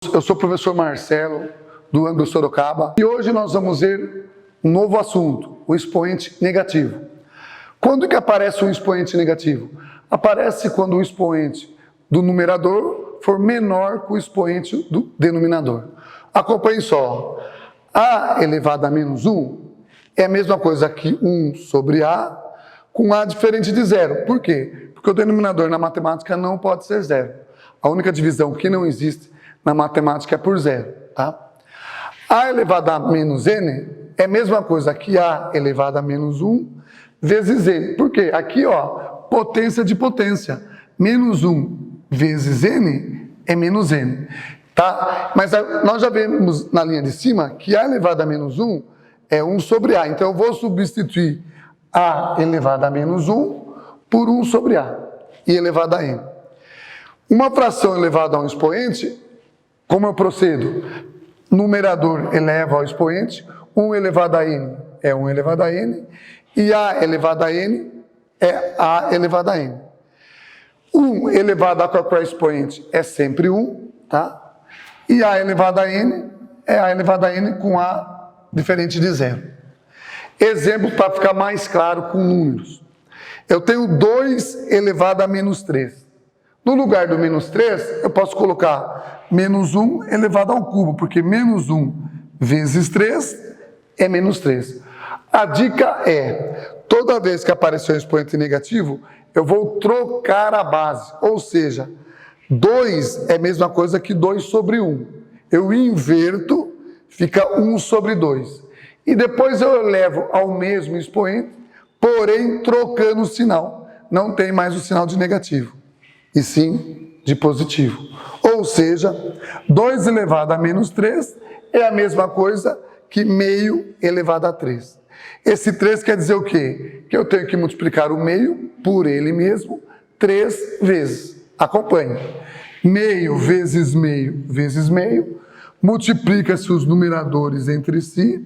Eu sou o professor Marcelo, do ângulo Sorocaba, e hoje nós vamos ver um novo assunto, o expoente negativo. Quando que aparece um expoente negativo? Aparece quando o expoente do numerador for menor que o expoente do denominador. Acompanhe só. A elevado a menos 1 é a mesma coisa que 1 sobre A, com A diferente de zero. Por quê? Porque o denominador na matemática não pode ser zero. A única divisão que não existe na matemática é por zero, tá? A elevado a menos n é a mesma coisa que A elevado a menos 1 vezes n. Por quê? Aqui, ó, potência de potência. Menos 1 vezes n é menos n, tá? Mas nós já vemos na linha de cima que A elevado a menos 1 é 1 sobre A. Então eu vou substituir A elevado a menos 1 por 1 sobre A e elevado a n. Uma fração elevada a um expoente, como eu procedo? Numerador eleva ao expoente, 1 elevado a n é 1 elevado a n, e A elevado a n é A elevado a n. 1 elevado a qualquer expoente é sempre 1, tá? E A elevado a n é A elevado a n com A diferente de zero. Exemplo para ficar mais claro com números. Eu tenho 2 elevado a menos 3. No lugar do menos 3, eu posso colocar menos 1 elevado ao cubo, porque menos 1 vezes 3 é menos 3. A dica é, toda vez que aparecer um expoente negativo, eu vou trocar a base, ou seja, 2 é a mesma coisa que 2 sobre 1. Eu inverto, fica 1 sobre 2. E depois eu elevo ao mesmo expoente, porém trocando o sinal. Não tem mais o sinal de negativo, e sim de positivo. Ou seja, 2 elevado a menos 3 é a mesma coisa que meio elevado a 3. Esse 3 quer dizer o quê? Que eu tenho que multiplicar o meio por ele mesmo 3 vezes. Acompanhe. Meio vezes meio vezes meio, multiplica-se os numeradores entre si.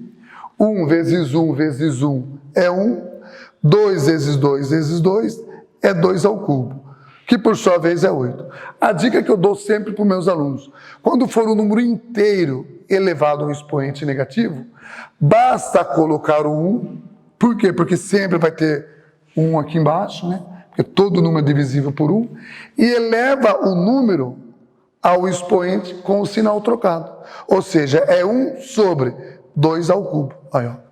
1 vezes 1 vezes 1 é 1. 2 vezes 2 vezes 2 é 2 ao cubo, que por sua vez é 8. A dica que eu dou sempre para os meus alunos, quando for um número inteiro elevado a um expoente negativo, basta colocar o 1, por quê? Porque sempre vai ter 1 aqui embaixo, né? Porque todo número é divisível por 1, e eleva o número ao expoente com o sinal trocado. Ou seja, é 1 sobre 2 ao cubo. Aí, ó.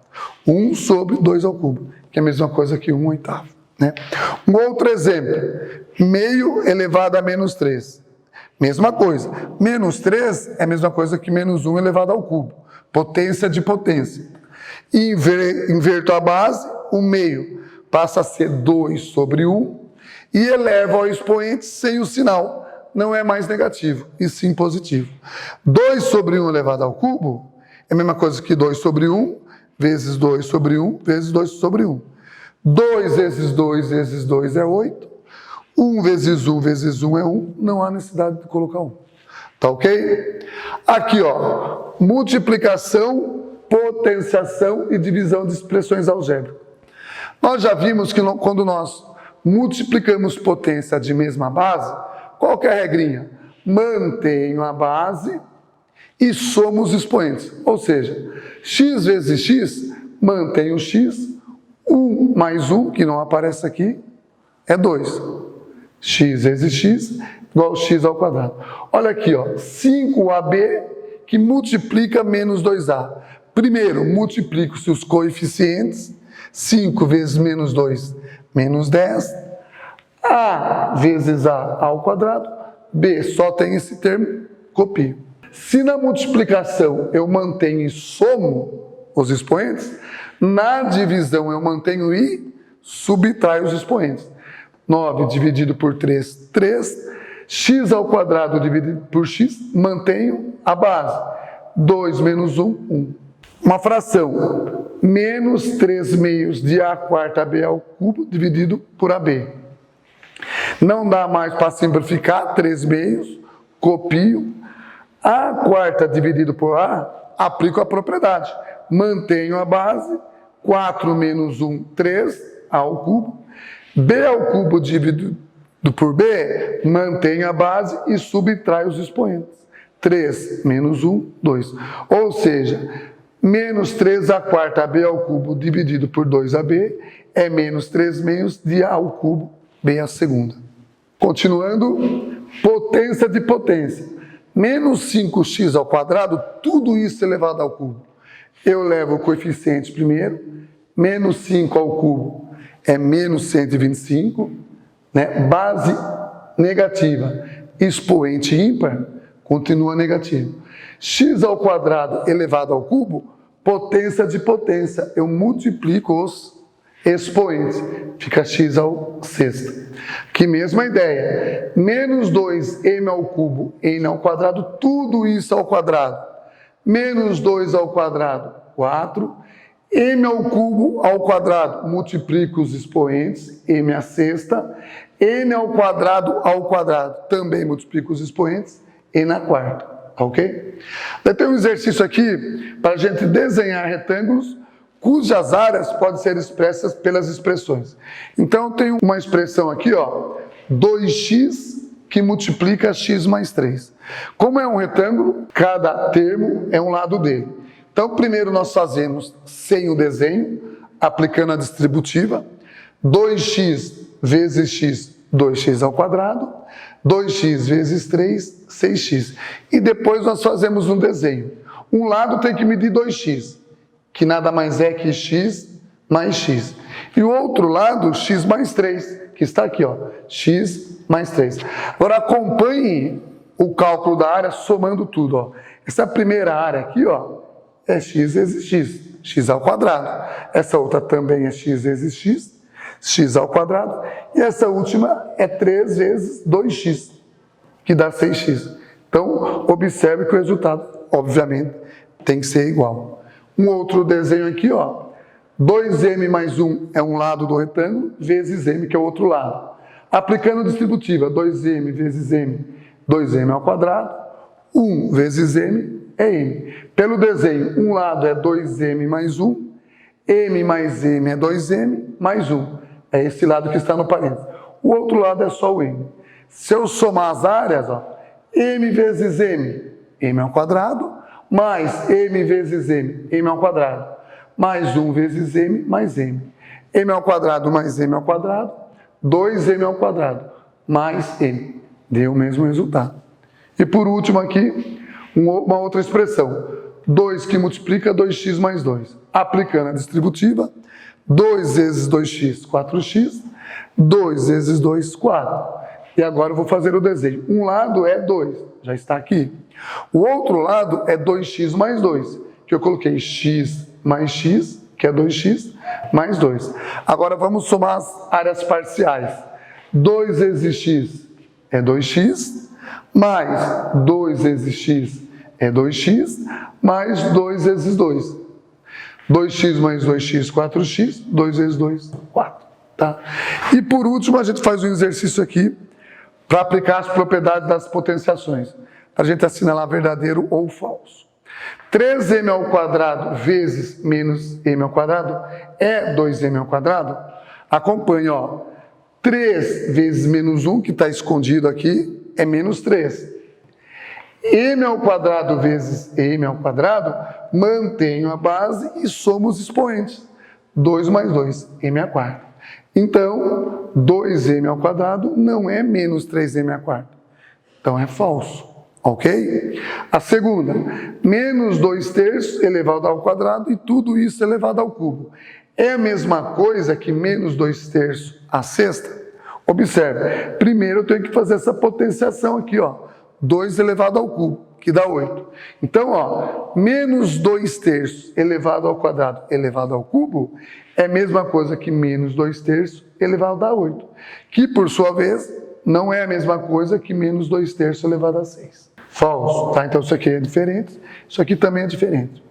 1 sobre 2 ao cubo, que é a mesma coisa que 1 oitavo. Né? Um outro exemplo, meio elevado a menos 3. Mesma coisa, menos 3 é a mesma coisa que menos 1 elevado ao cubo. Potência de potência. Inverto a base, o meio passa a ser 2 sobre 1 e eleva ao expoente sem o sinal. Não é mais negativo, e sim positivo. 2 sobre 1 elevado ao cubo é a mesma coisa que 2 sobre 1 vezes 2 sobre 1 vezes 2 sobre 1. 2 vezes 2 vezes 2 é 8. 1 vezes 1 vezes 1 é 1. Não há necessidade de colocar 1. Tá ok? Aqui, ó. Multiplicação, potenciação e divisão de expressões algébricas. Nós já vimos que quando nós multiplicamos potência de mesma base, qual que é a regrinha? Mantenho a base e somo os expoentes. Ou seja, x vezes x, mantenho o x, 1 mais 1, que não aparece aqui, é 2. X vezes x igual a x ao quadrado. Olha aqui, ó, 5ab que multiplica menos 2a. Primeiro, multiplico-se os coeficientes. 5 vezes menos 2, menos 10. A vezes a ao quadrado. B só tem esse termo, copio. Se na multiplicação eu mantenho e somo os expoentes, na divisão eu mantenho e subtraio os expoentes. 9 dividido por 3, 3. X ao quadrado dividido por x, mantenho a base. 2 menos 1, 1. Uma fração, menos 3 meios de a quarta b ao cubo dividido por ab. Não dá mais para simplificar, 3 meios, copio. A quarta dividido por a, aplico a propriedade. Mantenho a base, 4 menos 1, 3, a ao cubo. B ao cubo dividido por B, mantenho a base e subtraio os expoentes. 3 menos 1, 2. Ou seja, menos 3/4 AB ao cubo dividido por 2AB é menos 3 meios de A ao cubo B à segunda. Continuando, potência de potência. Menos 5x ao quadrado, tudo isso elevado ao cubo. Eu levo o coeficiente primeiro, menos 5 ao cubo é menos 125, né? Base negativa, expoente ímpar, continua negativo. X ao quadrado elevado ao cubo, potência de potência, eu multiplico os expoentes, fica x ao sexto. Que mesma ideia, menos 2m ao cubo, n ao quadrado, tudo isso ao quadrado. Menos 2 ao quadrado, 4. M ao cubo ao quadrado, multiplico os expoentes, m à sexta. N ao quadrado, também multiplico os expoentes, n à quarta. Ok? Daí tem um exercício aqui para a gente desenhar retângulos cujas áreas podem ser expressas pelas expressões. Então, eu tenho uma expressão aqui, ó, 2x que multiplica x mais 3. Como é um retângulo, cada termo é um lado dele. Então, primeiro nós fazemos sem o desenho, aplicando a distributiva, 2x vezes x, 2x ao quadrado, 2x vezes 3, 6x. E depois nós fazemos um desenho. Um lado tem que medir 2x, que nada mais é que x mais x. E o outro lado, x mais 3, que está aqui, ó, x mais 3. Agora acompanhe o cálculo da área somando tudo, ó. Essa primeira área aqui, ó, é x vezes x, x ao quadrado. Essa outra também é x vezes x, x ao quadrado. E essa última é 3 vezes 2x, que dá 6x. Então, observe que o resultado, obviamente, tem que ser igual. Um outro desenho aqui, ó, 2m mais 1 é um lado do retângulo, vezes m, que é o outro lado. Aplicando distributiva, 2m vezes m, 2m ao quadrado, 1 vezes m é m. Pelo desenho, um lado é 2m mais 1, m mais m é 2m mais 1. É esse lado que está no parênteses. O outro lado é só o m. Se eu somar as áreas, ó, m vezes m, m ao quadrado, mais m vezes m, m ao quadrado, mais 1 vezes m, mais m. m ao quadrado mais m ao quadrado, 2m ao quadrado, mais m. Deu o mesmo resultado. E por último aqui, uma outra expressão. 2 que multiplica 2x mais 2. Aplicando a distributiva, 2 vezes 2x, 4x, 2 vezes 2, 4. E agora eu vou fazer o desenho. Um lado é 2, já está aqui. O outro lado é 2x mais 2, que eu coloquei x mais x, que é 2x, mais 2. Agora vamos somar as áreas parciais. 2 vezes x é 2x, mais 2 vezes x é 2x, mais 2 vezes 2. 2x mais 2x, 4x, 2 vezes 2, 4. Tá? E por último, a gente faz um exercício aqui para aplicar as propriedades das potenciações, para a gente assinalar verdadeiro ou falso. 3m ao quadrado vezes menos m ao quadrado é 2m ao quadrado? Acompanhe, ó. 3 vezes menos 1, que está escondido aqui, é menos 3. m ao quadrado vezes m ao quadrado, mantenho a base e somo os expoentes. 2 mais 2, m à quarta. Então, 2m ao quadrado não é menos 3m à quarta. Então, é falso. Ok? A segunda, menos 2/3 elevado ao quadrado e tudo isso elevado ao cubo. É a mesma coisa que menos 2/3 à sexta? Observe, primeiro eu tenho que fazer essa potenciação aqui, ó. 2 elevado ao cubo, que dá 8. Então, ó, menos 2/3 elevado ao quadrado elevado ao cubo é a mesma coisa que menos 2/3 elevado a 8. Que, por sua vez, não é a mesma coisa que menos 2/3 elevado a 6. Falso, tá? Então isso aqui é diferente, isso aqui também é diferente.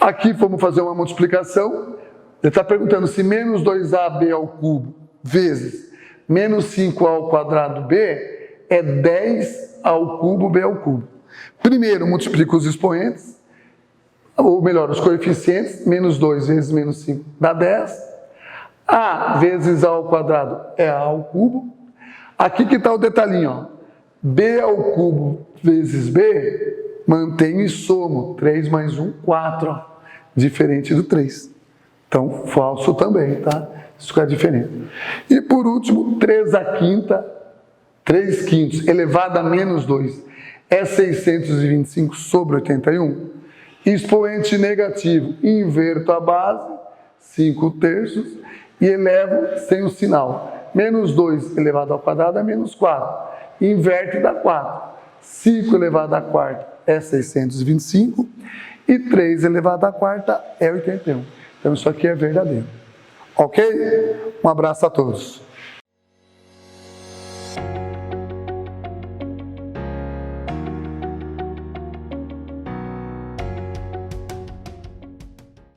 Aqui vamos fazer uma multiplicação. Ele está perguntando se menos 2ab ao cubo vezes menos 5a ao quadrado b é 10 ao cubo b ao cubo. Primeiro multiplico os expoentes, ou melhor, os coeficientes, menos 2 vezes menos 5 dá 10. A vezes a ao quadrado é a ao cubo. Aqui que está o detalhinho, ó. B ao cubo vezes B, mantenho e somo. 3 mais 1, 4. Ó. Diferente do 3. Então, falso também, tá? Isso fica diferente. E por último, 3 quintos elevado a menos 2 é 625 sobre 81. Expoente negativo, inverto a base, 5 terços, e elevo sem o sinal. Menos 2 elevado ao quadrado é menos 4. Inverte e dá 4. 5 elevado à quarta é 625. E 3 elevado à quarta é 81. Então isso aqui é verdadeiro. Ok? Um abraço a todos.